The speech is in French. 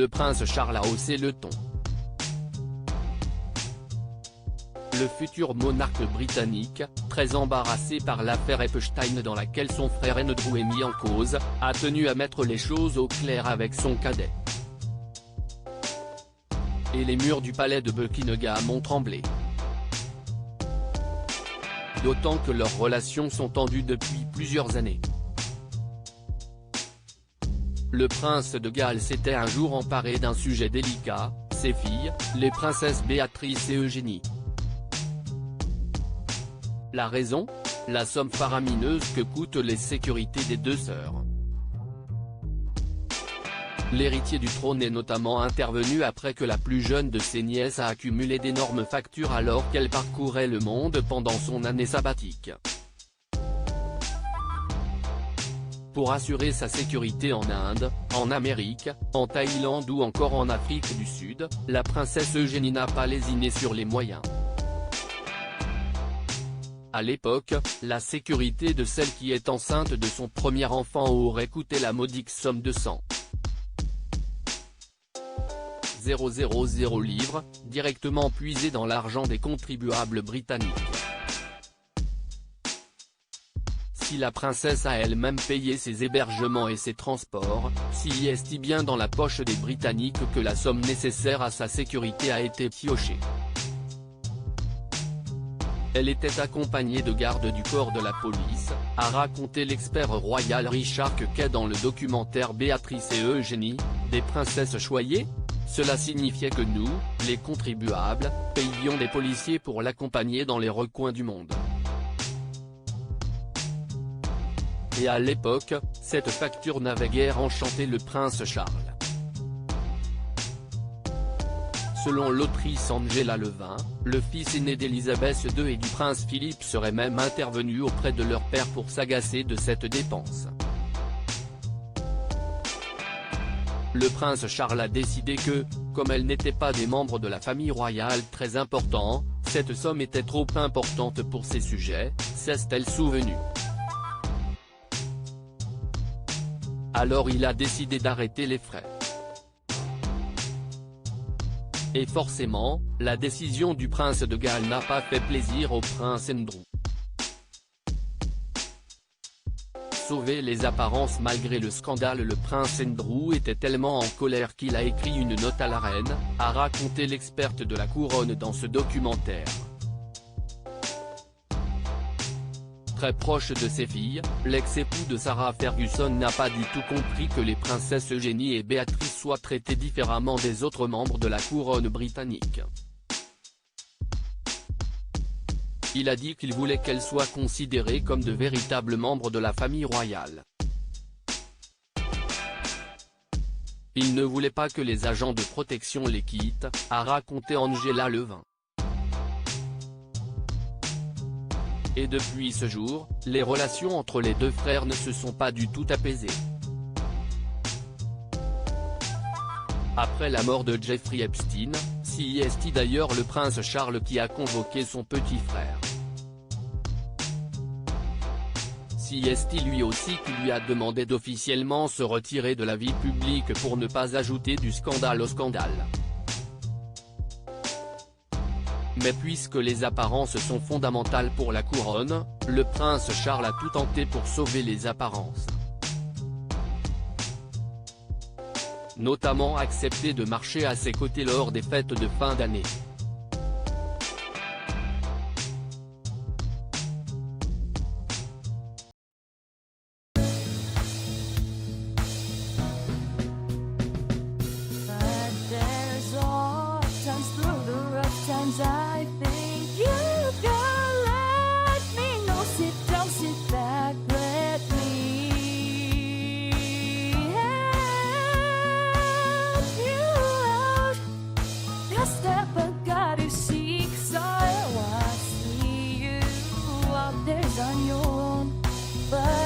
le prince Charles a haussé le ton. Le futur monarque britannique, très embarrassé par l'affaire Epstein dans laquelle son frère Andrew est mis en cause, a tenu à mettre les choses au clair avec son cadet. Et les murs du palais de Buckingham ont tremblé. D'autant que leurs relations sont tendues depuis plusieurs années. Le prince de Galles s'était un jour emparé d'un sujet délicat, ses filles, les princesses Béatrice et Eugénie. La raison ? La somme faramineuse que coûtent les sécurités des deux sœurs. L'héritier du trône est notamment intervenu après que la plus jeune de ses nièces a accumulé d'énormes factures alors qu'elle parcourait le monde pendant son année sabbatique. Pour assurer sa sécurité en Inde, en Amérique, en Thaïlande ou encore en Afrique du Sud, la princesse Eugénie n'a pas lésiné sur les moyens. À l'époque, la sécurité de celle qui est enceinte de son premier enfant aurait coûté la modique somme de 100 livres, directement puisés dans l'argent des contribuables britanniques. Si la princesse a elle-même payé ses hébergements et ses transports, si est bien dans la poche des Britanniques que la somme nécessaire à sa sécurité a été piochée. Elle était accompagnée de gardes du corps de la police, a raconté l'expert royal Richard Kay dans le documentaire Béatrice et Eugénie, des princesses choyées. Cela signifiait que nous, les contribuables, payions des policiers pour l'accompagner dans les recoins du monde. Et à l'époque, cette facture n'avait guère enchanté le prince Charles. Selon l'autrice Angela Levin, le fils aîné d'Élisabeth II et du prince Philippe serait même intervenu auprès de leur père pour s'agacer de cette dépense. Le prince Charles a décidé que, comme elles n'étaient pas des membres de la famille royale très importants, cette somme était trop importante pour ces sujets, s'est-elle souvenue. Alors il a décidé d'arrêter les frais. Et forcément, la décision du prince de Galles n'a pas fait plaisir au prince Andrew. Sauver les apparences malgré le scandale, le prince Andrew était tellement en colère qu'il a écrit une note à la reine, a raconté l'experte de la couronne dans ce documentaire. Très proche de ses filles, l'ex-époux de Sarah Ferguson n'a pas du tout compris que les princesses Eugénie et Béatrice soient traitées différemment des autres membres de la couronne britannique. Il a dit qu'il voulait qu'elles soient considérées comme de véritables membres de la famille royale. Il ne voulait pas que les agents de protection les quittent, a raconté Angela Levin. Et depuis ce jour, les relations entre les deux frères ne se sont pas du tout apaisées. Après la mort de Jeffrey Epstein, c'est d'ailleurs le prince Charles qui a convoqué son petit frère. C'est lui aussi qui lui a demandé d'officiellement se retirer de la vie publique pour ne pas ajouter du scandale au scandale. Mais puisque les apparences sont fondamentales pour la couronne, le prince Charles a tout tenté pour sauver les apparences. Notamment accepter de marcher à ses côtés lors des fêtes de fin d'année. I think you can let me know. Sit down, sit back, let me help you out. Just step got to seek, so I see you out there on your own, but